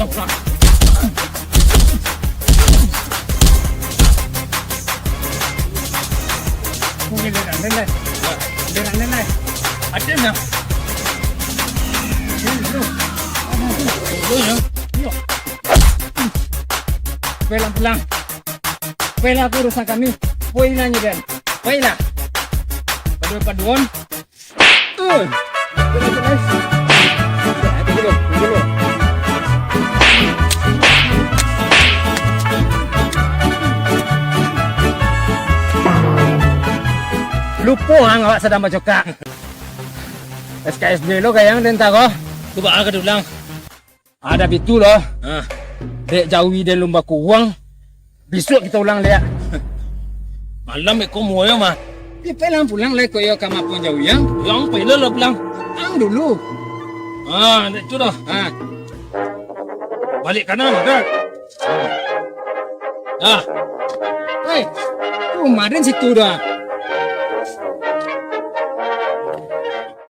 Pulang, pulang. Lên. Ada na. Pelan-pelan. Pela aku urusan kami. Poin nanya Dan. Baiklah. Paduan. Jelas. Dulu. Lupa hang awak sedang baca kak. SKSD lo kayang den tago. Coba agak ulang. Ada bitu loh. Ah, Dek jauhi dan lomba kuang. Besok kita ulang lihat. malam ko mo yo ma. Pelang pulang lek koyo kama pun jauh yang. Yang pala lo pulang. Ang dulu. Ah, itu dah. Ah, Balik kanan, dah. Ah, hei. Kemarin situ dah.